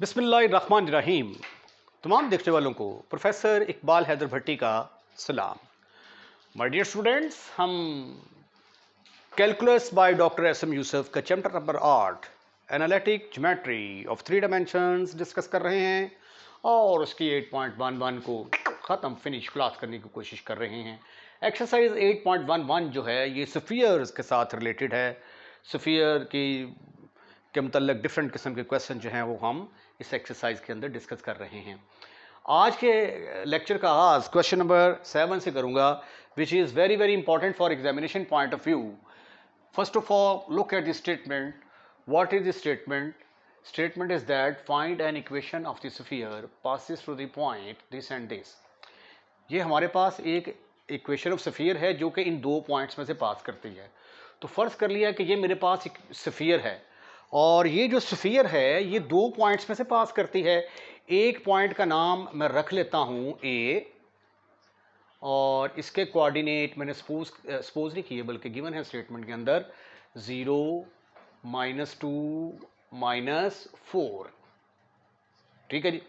बिस्मिल्लाहिर्रहमानिर्रहीम। तमाम देखने वालों को प्रोफेसर इकबाल हैदर भट्टी का सलाम। माय डियर स्टूडेंट्स, हम calculus by doctor S M Yusuf का chapter number 8 analytic geometry of 3 dimensions discuss कर रहे हैं और उसकी 8.11 को ख़त्म फिनिश क्लास करने की कोशिश कर रहे हैं। एक्सरसाइज 8.11 जो है ये स्फीयर्स के साथ रिलेटेड है। स्फीयर के मतलब डिफरेंट किस्म के क्वेश्चन जो हैं वो हम इस एक्सरसाइज के अंदर डिस्कस कर रहे हैं। आज के लेक्चर का आगाज क्वेश्चन नंबर 7 से करूंगा, which is very very important for examination point of view. First of all, look at the statement. What is the statement? Statement is that find an equation of the sphere passes through the point this and this. ये हमारे पास एक equation of sphere है जो कि इन दो points में से पास करती है। तो फर्ज कर लिया कि ये मेरे पास एक स्फीयर है और ये जो स्फीयर है ये दो पॉइंट्स में से पास करती है। एक पॉइंट का नाम मैं रख लेता हूँ ए और इसके कोऑर्डिनेट मैंने सपोज नहीं किए बल्कि गिवन है स्टेटमेंट के अंदर 0, -2, -4। ठीक है जी।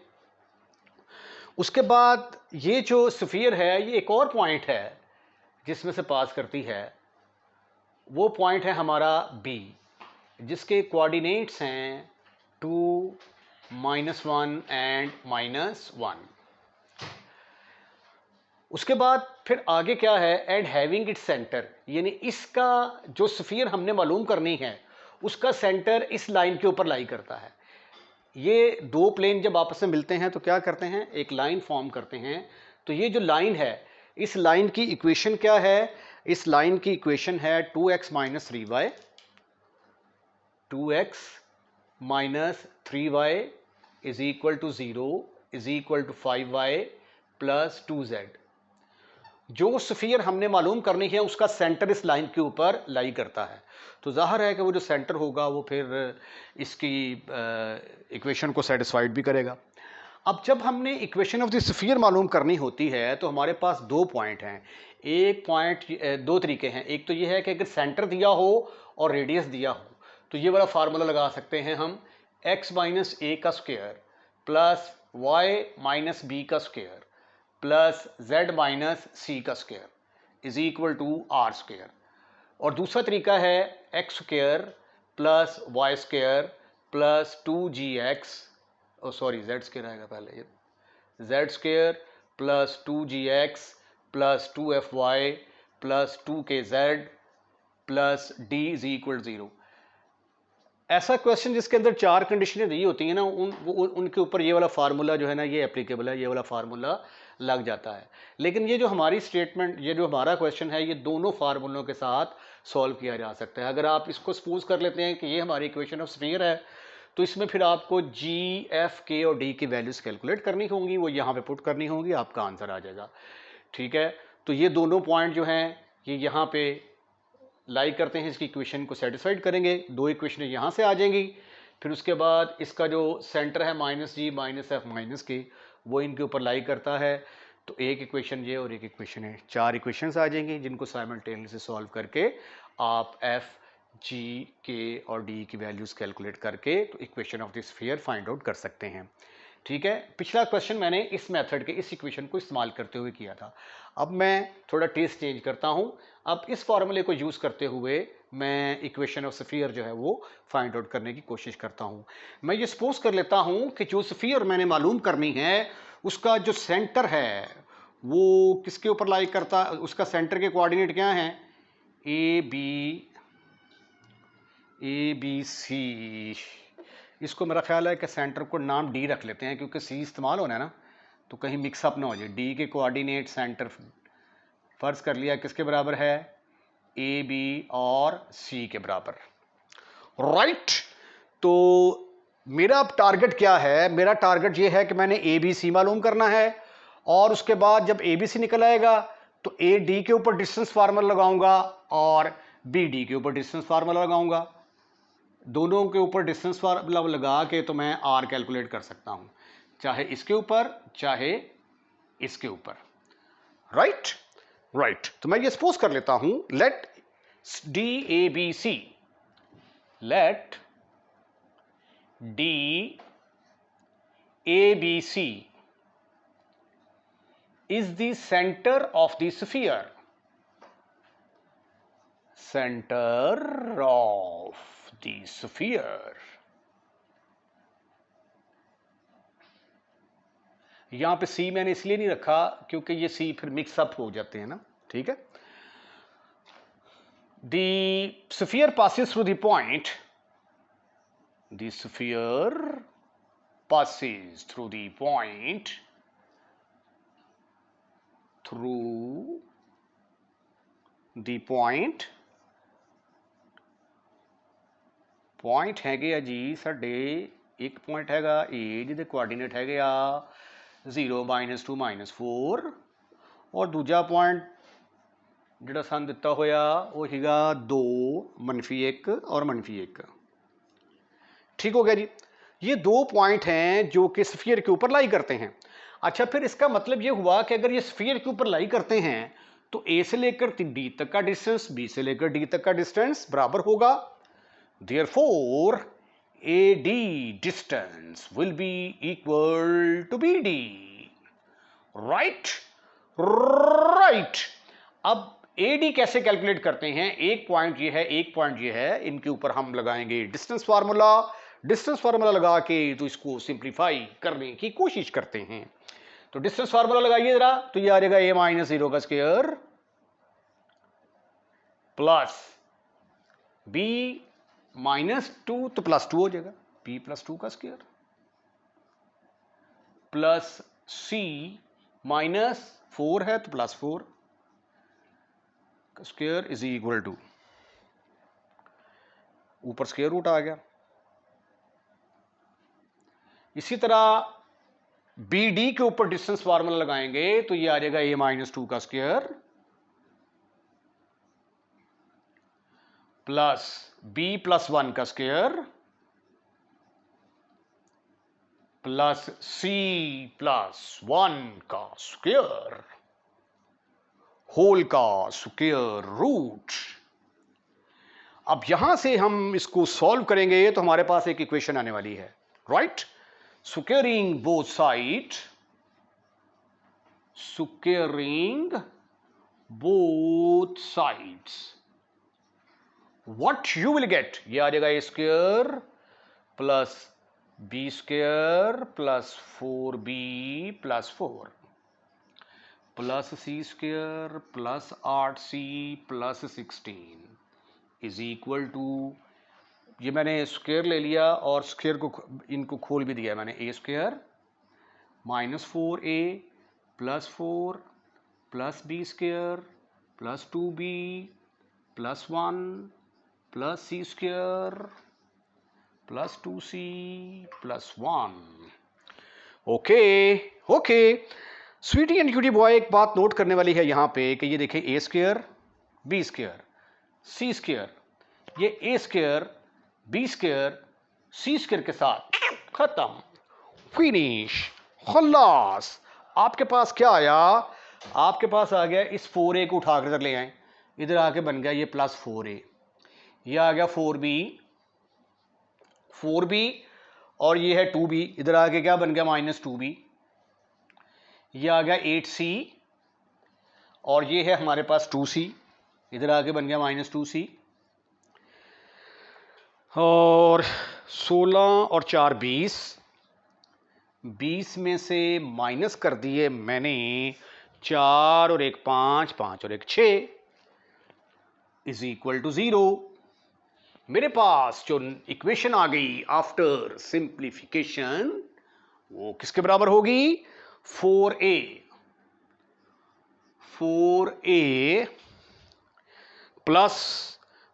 उसके बाद ये जो स्फीयर है ये एक और पॉइंट है जिसमें से पास करती है। वो पॉइंट है हमारा बी जिसके कोऑर्डिनेट्स हैं 2, -1 एंड -1। उसके बाद फिर आगे क्या है? एंड हैविंग इट्स सेंटर, यानी इसका जो स्फीयर हमने मालूम करनी है उसका सेंटर इस लाइन के ऊपर लाई करता है। ये दो प्लेन जब आपस में मिलते हैं तो क्या करते हैं? एक लाइन फॉर्म करते हैं। तो ये जो लाइन है इस लाइन की इक्वेशन क्या है? इस लाइन की इक्वेशन है 2x - 3y, 2x - 3y is equal to 0 is equal to 5y plus 2z। जो स्फीयर हमने मालूम करनी है उसका सेंटर इस लाइन के ऊपर लाई करता है। तो जाहिर है कि वो जो सेंटर होगा वो फिर इसकी इक्वेशन को सेटिस्फाइड भी करेगा। अब जब हमने इक्वेशन ऑफ द स्फीयर मालूम करनी होती है तो हमारे पास दो पॉइंट हैं। एक पॉइंट, दो तरीके हैं। एक तो ये है कि अगर सेंटर दिया हो और रेडियस दिया हो तो ये वाला फार्मूला लगा सकते हैं हम, x - a का स्क्वायर प्लस y - b का स्क्वायर प्लस z - c का square is equal to r square. और दूसरा तरीका है x square plus Y square plus 2gx, sorry Z square आएगा पहले, ये जेड square plus 2gx plus 2fy plus 2kz plus d is equal 0। ऐसा क्वेश्चन जिसके अंदर चार कंडीशनें दी होती हैं ना, उनके ऊपर ये वाला फार्मूला जो है ना ये एप्लीकेबल है, ये वाला फार्मूला लग जाता है। लेकिन ये जो हमारी स्टेटमेंट, ये जो हमारा क्वेश्चन है, ये दोनों फार्मूलों के साथ सॉल्व किया जा सकता है। अगर आप इसको सपोज कर लेते हैं कि ये हमारी इक्वेशन ऑफ स्फीयर है तो इसमें फिर आपको g, f, k और d की वैल्यूज कैलकुलेट करनी होंगी, वो यहाँ पे पुट करनी होंगी, आपका आंसर आ जाएगा। ठीक है। तो ये दोनों पॉइंट जो हैं ये यहाँ पे लाई करते हैं, इसकी इक्वेशन को सेटिस्फाइड करेंगे। दो इक्वेशन यहाँ से आ जाएंगी। फिर उसके बाद इसका जो सेंटर है -g -f -k वो इनके ऊपर लाई करता है। तो एक इक्वेशन ये और एक इक्वेशन है, चार इक्वेशंस आ जाएंगी जिनको साइमल्टेनियसली सॉल्व करके आप f, g, k और d की वैल्यूज कैलकुलेट करके तो equation of the sphere find out कर सकते हैं। ठीक है। पिछला क्वेश्चन मैंने इस मेथड के, इस इक्वेशन को इस्तेमाल करते हुए किया था। अब मैं थोड़ा टेस्ट चेंज करता हूं। अब इस फॉर्मूले को यूज करते हुए मैं इक्वेशन ऑफ स्फीयर जो है वो फाइंड आउट करने की कोशिश करता हूं। मैं ये सपोज कर लेता हूं कि जो स्फीयर मैंने मालूम करनी है उसका जो सेंटर है वो किसके ऊपर लाई करता, उसका सेंटर के कोऑर्डिनेट क्या हैं? A B C. इसको मेरा ख्याल है कि सेंटर को नाम डी रख लेते हैं क्योंकि सी इस्तेमाल होना है ना, तो कहीं मिक्सअप ना हो जाए। डी के कोऑर्डिनेट सेंटर फर्ज कर लिया किसके बराबर है? ए बी और सी के बराबर। राइट। तो मेरा अब टारगेट क्या है? मेरा टारगेट ये है कि मैंने ए बी सी मालूम करना है और उसके बाद जब ए बी सी निकल आएगा तो ए डी के ऊपर डिस्टेंस फार्मूला लगाऊंगा और बी डी के ऊपर डिस्टेंस फार्मूला लगाऊंगा। दोनों के ऊपर डिस्टेंस फार्मूला लगा के तो मैं आर कैलकुलेट कर सकता हूं, चाहे इसके ऊपर चाहे इसके ऊपर। Right right. तो मैं ये सपोज कर लेता हूं, let D A B C, let D ABC is the center of the sphere. Center of the sphere. यहां पे C मैंने इसलिए नहीं रखा क्योंकि ये C फिर मिक्सअप हो जाते हैं ना, ठीक है। The sphere passes through the point. The sphere passes through the point. Through the point. Point हैगे जी साढ़े एक पॉइंट हैगा ए जिहदे कोआर्डिनेट हैगे आ 0 -2 -4 और दूजा पॉइंट जिहड़ा सानूं दिता होया वो हैगा 2 -1 और -1। ठीक हो गया जी। ये दो पॉइंट हैं जो कि स्फीयर के ऊपर लाई करते हैं। अच्छा, फिर इसका मतलब ये हुआ कि अगर ये स्फीयर के ऊपर लाई करते हैं तो ए से लेकर डी तक का डिस्टेंस बी से लेकर डी तक का डिस्टेंस बराबर होगा। Therefore, AD distance will be equal to BD. Right? Right. अब AD कैसे कैलकुलेट करते हैं? एक पॉइंट ये है, एक पॉइंट ये है, इनके ऊपर हम लगाएंगे डिस्टेंस फार्मूला। डिस्टेंस फार्मूला लगा के तो इसको सिंप्लीफाई करने की कोशिश करते हैं। तो डिस्टेंस फार्मूला लगाइए जरा, तो ये आ जाएगा a - 0 का स्क्वायर प्लस b -2 तो +2 हो जाएगा, p + 2 का स्क्वायर प्लस c -4 है तो +4 का स्क्वायर इज इक्वल टू, ऊपर स्क्वायर रूट आ गया। इसी तरह BD के ऊपर डिस्टेंस फार्मूला लगाएंगे तो ये आ जाएगा a - 2 का स्क्वायर प्लस b + 1 का स्क्वायर प्लस c + 1 का स्क्वायर होल का स्क्वायर रूट। अब यहां से हम इसको सॉल्व करेंगे तो हमारे पास एक इक्वेशन आने वाली है, right. Squaring both side, squaring both sides, what you will get, ये आ जाएगा a square plus b square plus 4b + 4 plus c square plus 8c plus 16 is equal to, ये मैंने स्क्वायर ले लिया और स्क्वायर को इनको खोल भी दिया मैंने, a square -4a + 4 plus b square plus 2b plus 1 plus c square plus 2c plus 1। Okay okay sweetie and cutie boy, एक बात नोट करने वाली है यहाँ पे कि ये देखें a square b square c square, ये a square b square c square के साथ खत्म, फिनिश, खल्लास। आपके पास क्या आया? आपके पास आ गया, इस 4a को उठा कर ले आए, इधर आके बन गया ये +4a, ये आ गया 4b और ये है 2b, इधर आके क्या बन गया -2b, ये आ गया 8c और ये है हमारे पास 2c, इधर आके बन गया -2c और 16 और 4 20 में से माइनस कर दिए मैंने 4 और 1 5, 5 और 1 6 इज इक्वल टू 0। मेरे पास जो इक्वेशन आ गई आफ्टर सिंप्लीफिकेशन वो किसके बराबर होगी? 4a प्लस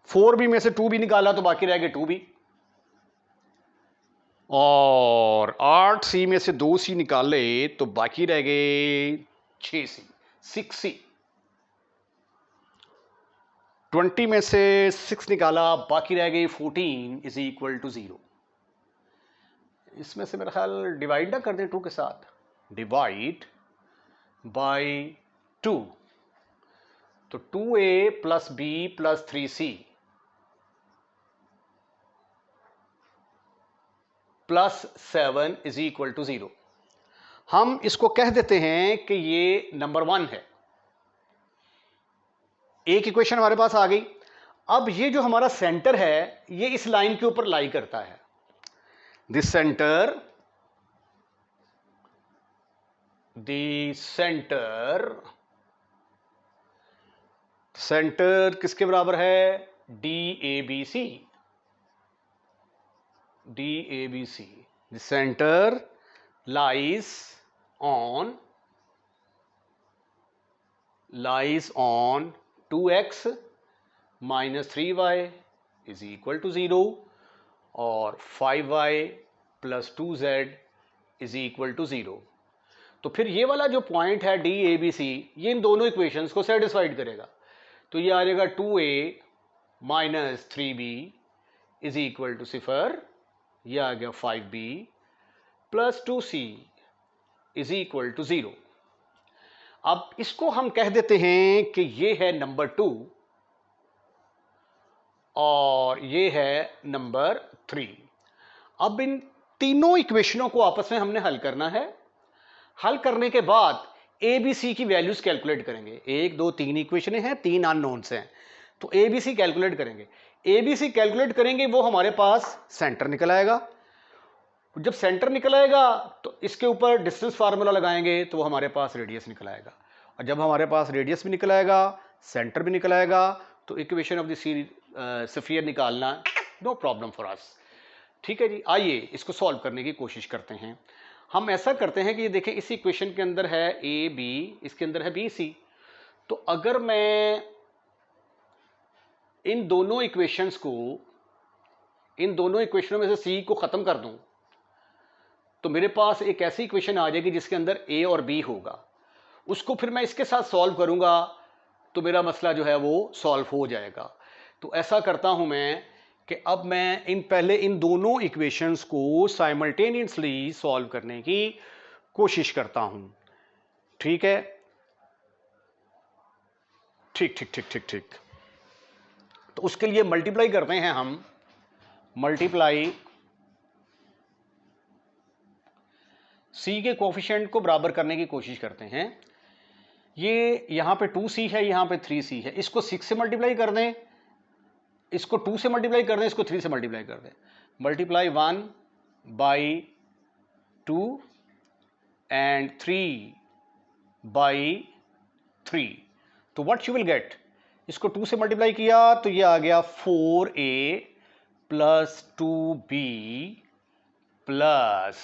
4b में से 2b निकाला तो बाकी रह गए 2b और 8c में से 2c निकाले तो बाकी रह गए 6c 6c। 20 में से 6 निकाला बाकी रह गई 14 इज इक्वल टू 0। इसमें से मेरा ख्याल डिवाइड ना कर दें 2 के साथ, डिवाइड बाय 2 तो 2a plus b plus 3c plus 7 is equal to 0। हम इसको कह देते हैं कि ये नंबर 1 है। एक इक्वेशन हमारे पास आ गई। अब ये जो हमारा सेंटर है ये इस लाइन के ऊपर लाई करता है। दिस सेंटर, सेंटर किसके बराबर है? D A B C. The centre lies on 2x minus 3y is equal to 0 और 5y plus 2z is equal to 0। तो फिर ये वाला जो पॉइंट है डी ए बी सी, ये इन दोनों इक्वेशंस को सेटिस्फाइड करेगा। तो ये आ जाएगा 2a minus 3b is equal to 0। ये आ गया 5b plus 2c is equal to 0। अब इसको हम कह देते हैं कि ये है नंबर 2 और ये है नंबर 3। अब इन तीनों इक्वेशनों को आपस में हमने हल करना है। हल करने के बाद ए बी सी की वैल्यूज कैलकुलेट करेंगे। 1 2 3 इक्वेशनें हैं, 3 अननोन्स हैं, तो ए बी सी कैलकुलेट करेंगे। ए बी सी कैलकुलेट करेंगे, वो हमारे पास सेंटर निकल आएगा। जब सेंटर निकल आएगा तो इसके ऊपर डिस्टेंस फार्मूला लगाएंगे तो वो हमारे पास रेडियस निकल आएगा। और जब हमारे पास रेडियस भी निकल आएगा, सेंटर भी निकल आएगा, तो इक्वेशन ऑफ द स्फीयर निकालना नो प्रॉब्लम फॉर अस। ठीक है जी, आइए इसको सॉल्व करने की कोशिश करते हैं। हम ऐसा करते हैं कि ये देखें, इस इक्वेशन के अंदर है ए बी, इसके अंदर है बी सी। तो अगर मैं इन दोनों इक्वेशनों में से सी को ख़त्म कर दूं तो मेरे पास एक ऐसी इक्वेशन आ जाएगी जिसके अंदर ए और बी होगा। उसको फिर मैं इसके साथ सॉल्व करूंगा तो मेरा मसला जो है वो सॉल्व हो जाएगा। तो ऐसा करता हूं मैं कि अब मैं पहले इन दोनों इक्वेशंस को साइमल्टेनियसली सॉल्व करने की कोशिश करता हूं। ठीक है, ठीक। तो उसके लिए मल्टीप्लाई करते हैं हम। मल्टीप्लाई सी के कोफिशिएंट को बराबर करने की कोशिश करते हैं। ये यहाँ पे 2c है, यहाँ पे 3c है। इसको 6 से मल्टीप्लाई कर दें, इसको 2 से मल्टीप्लाई कर दें, इसको 3 से मल्टीप्लाई कर दें। Multiply 1 by 2 and 3 by 3। तो व्हाट यू विल गेट, इसको 2 से मल्टीप्लाई किया तो ये आ गया 4a plus 2b plus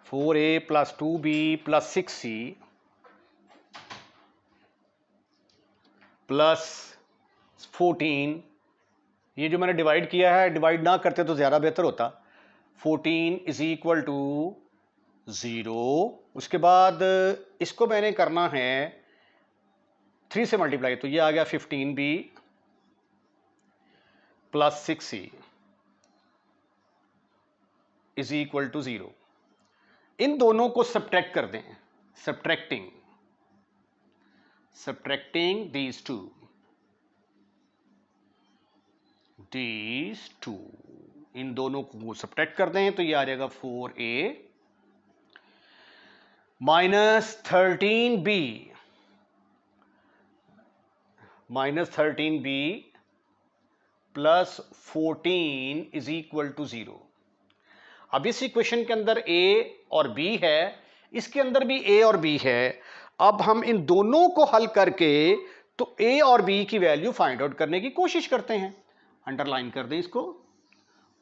4a plus 2b plus 6c plus 14। ये जो मैंने डिवाइड किया है, डिवाइड ना करते तो ज़्यादा बेहतर होता। 14 इज इक्वल टू 0। उसके बाद इसको मैंने करना है 3 से मल्टीप्लाई, तो ये आ गया 15b plus 6c is equal to 0। इन दोनों को सब्ट्रैक्ट कर दें, सब्ट्रैक्टिंग these two, इन दोनों को सब्ट्रैक्ट कर दें तो ये आ जाएगा 4a minus 13b plus 14 is equal to 0। अब इस इक्वेशन के अंदर a और b है, इसके अंदर भी a और b है। अब हम इन दोनों को हल करके तो a और b की वैल्यू फाइंड आउट करने की कोशिश करते हैं। अंडरलाइन कर दें इसको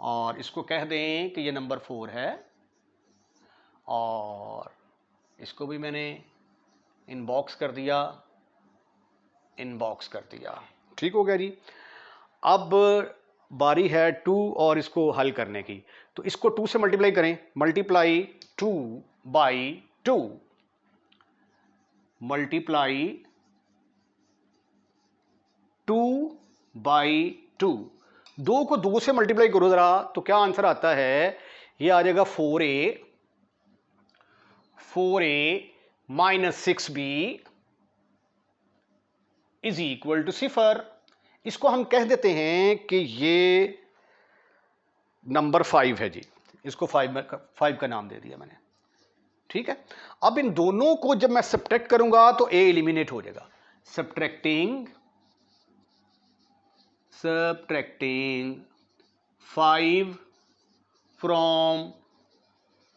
और इसको कह दें कि ये नंबर 4 है, और इसको भी मैंने इनबॉक्स कर दिया। ठीक हो गया जी। अब बारी है 2 और इसको हल करने की। तो इसको 2 से मल्टीप्लाई करें, मल्टीप्लाई 2 बाई 2, मल्टीप्लाई 2 बाई 2। 2 को 2 से मल्टीप्लाई करो जरा, तो क्या आंसर आता है? ये आ जाएगा 4a minus 6b is equal to 0। इसको हम कह देते हैं कि ये नंबर 5 है जी। इसको 5 का नाम दे दिया मैंने। ठीक है। अब इन दोनों को जब मैं सब्ट्रैक्ट करूंगा तो ए एलिमिनेट हो जाएगा। Subtracting 5 from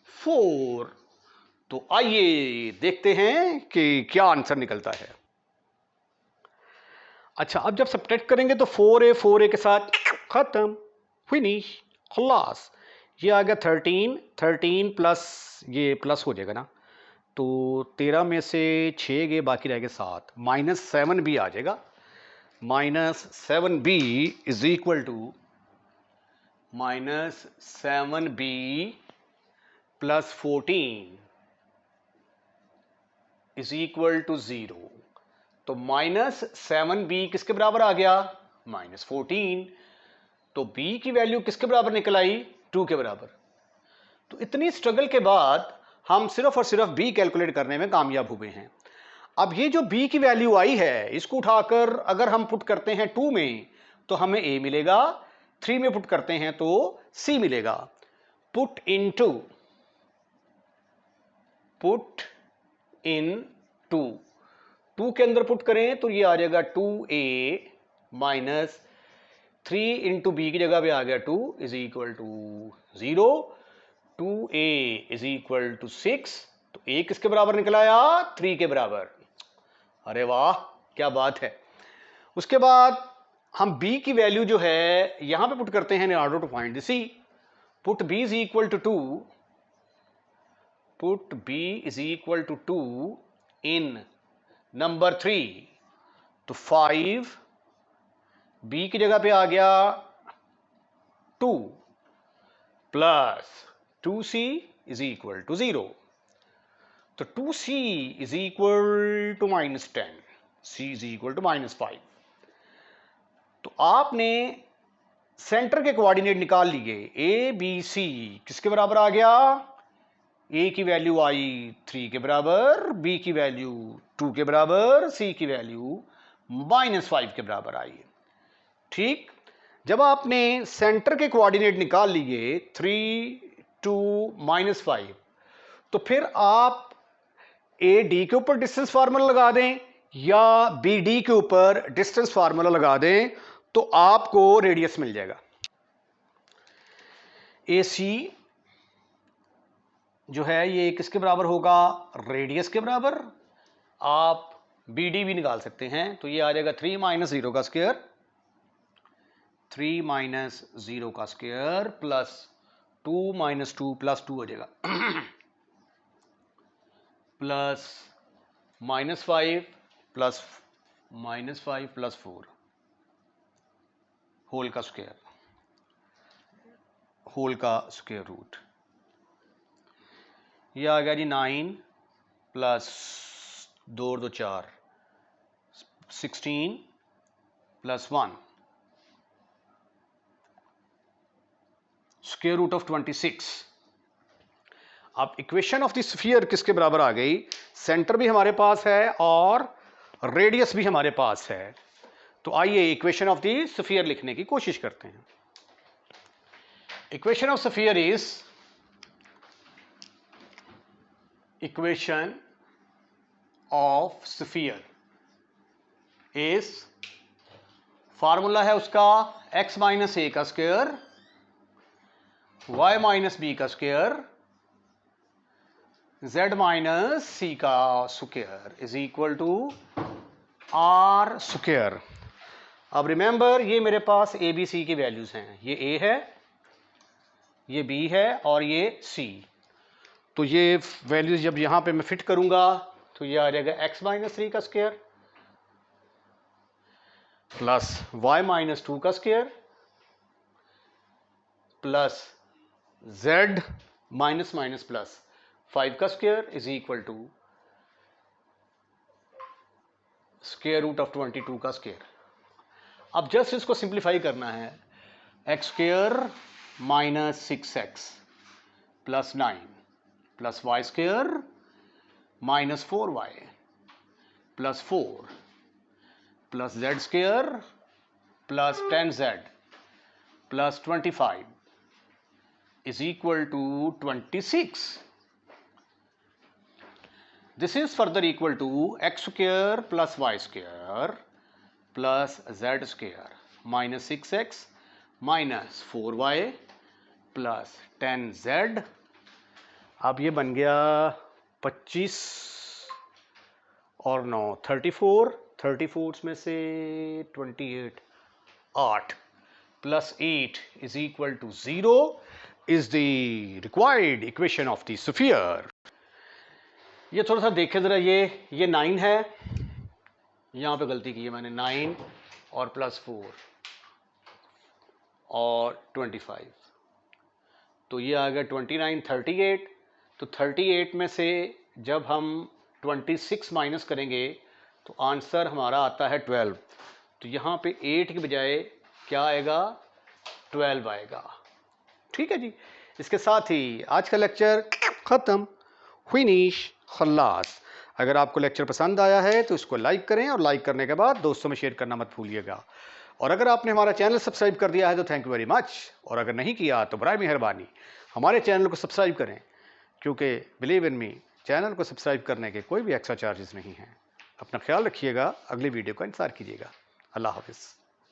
4। तो आइए देखते हैं कि क्या आंसर निकलता है। अच्छा, अब जब सब्ट्रैक्ट करेंगे तो 4a के साथ खत्म, फिनिश, खलास। ये आ गया 13 प्लस ये प्लस हो जाएगा ना, तो 13 में से 6 गए, बाकी रह गए 7, -7b आ जाएगा। -7b is equal to -7b plus 14 is equal to 0। तो -7b किसके बराबर आ गया? -14। तो b की वैल्यू किसके बराबर निकल आई? 2 के बराबर। तो इतनी स्ट्रगल के बाद हम सिर्फ और सिर्फ b कैलकुलेट करने में कामयाब हुए हैं। अब ये जो b की वैल्यू आई है, इसको उठाकर अगर हम पुट करते हैं 2 में तो हमें a मिलेगा, 3 में पुट करते हैं तो c मिलेगा। पुट इन टू के अंदर पुट करें तो ये आ जाएगा 2a माइनस 3 इंटू बी की जगह पे आ गया 2 is equal to 0। 2a is equal to 6। तो a किसके बराबर निकला आया? 3 के बराबर। अरे वाह, क्या बात है। उसके बाद हम b की वैल्यू जो है यहां पे पुट करते हैं in order to find the c। Put b is equal to 2, put b is equal to 2 in number 3। तो 5 b की जगह पे आ गया 2 plus 2c is equal to 0। तो 2c is equal to -10, c is equal to -5। तो आपने centre के कोऑर्डिनेट निकाल लिए। ए बी सी किसके बराबर आ गया? a की वैल्यू आई 3 के बराबर, b की वैल्यू 2 के बराबर, c की वैल्यू -5 के बराबर आई। ठीक, जब आपने सेंटर के कोऑर्डिनेट निकाल लिए 3, 2, -5, तो फिर आप ए डी के ऊपर डिस्टेंस फार्मूला लगा दें या बी डी के ऊपर डिस्टेंस फार्मूला लगा दें तो आपको रेडियस मिल जाएगा। ए सी जो है ये किसके बराबर होगा? रेडियस के बराबर। आप बी डी भी निकाल सकते हैं, तो ये आ जाएगा 3 - 0 का स्क्वायर, 3 - 0 का स्क्वायर प्लस 2 - 2 प्लस 2 हो जाएगा प्लस -5 प्लस 4 होल का स्क्वायर रूट। ये आ गया जी 9 प्लस 2 और 2 4, 16 प्लस 1 स्क्वायर रूट ऑफ 26। अब इक्वेशन ऑफ द स्फीयर किसके बराबर आ गई? सेंटर भी हमारे पास है और रेडियस भी हमारे पास है। तो आइए इक्वेशन ऑफ द स्फीयर लिखने की कोशिश करते हैं। Equation of sphere is, equation of sphere is, formula है उसका x - a का स्क्वायर, y - b का स्क्वायर, z - c का square is equal to r square. अब रिमेंबर ये मेरे पास ए बी सी की वैल्यूज हैं, ये a है, ये b है और ये c। तो ये वैल्यूज जब यहां पे मैं फिट करूंगा तो ये आ जाएगा x - 3 का स्क्वायर प्लस y - 2 का square plus z minus plus 5 का square is equal to square root of 22 का स्क्वायर। अब जस्ट इसको सिंप्लीफाई करना है। X square minus 6x plus 9 plus Y square minus 4y plus 4 plus z square plus 10z plus 25 is equal to 26। This is further equal to x square plus Y square plus z square minus 6x minus 4y plus 10z। अब ये बन गया 25 और 9 34 में से 28 8 plus 8 is equal to 0 is the required equation of the sphere. ये थोड़ा सा देखे जरा, ये 9 है, यहाँ पे गलती की है मैंने, 9 और प्लस 4 और 25, तो ये आ गया 29 38। तो 38 में से जब हम 26 माइनस करेंगे तो आंसर हमारा आता है 12। तो यहाँ पे 8 के बजाय क्या आएगा, 12 आएगा। ठीक है जी, इसके साथ ही आज का लेक्चर ख़त्म, फिनिश, खल्लास। अगर आपको लेक्चर पसंद आया है तो इसको लाइक करें और लाइक करने के बाद दोस्तों में शेयर करना मत भूलिएगा। और अगर आपने हमारा चैनल सब्सक्राइब कर दिया है तो थैंक यू वेरी मच, और अगर नहीं किया तो बराए मेहरबानी हमारे चैनल को सब्सक्राइब करें, क्योंकि बिलीव इन मी चैनल को सब्सक्राइब करने के कोई भी एक्स्ट्रा चार्जेस नहीं हैं। अपना ख्याल रखिएगा, अगली वीडियो का इंतज़ार कीजिएगा। अल्लाह हाफिज़।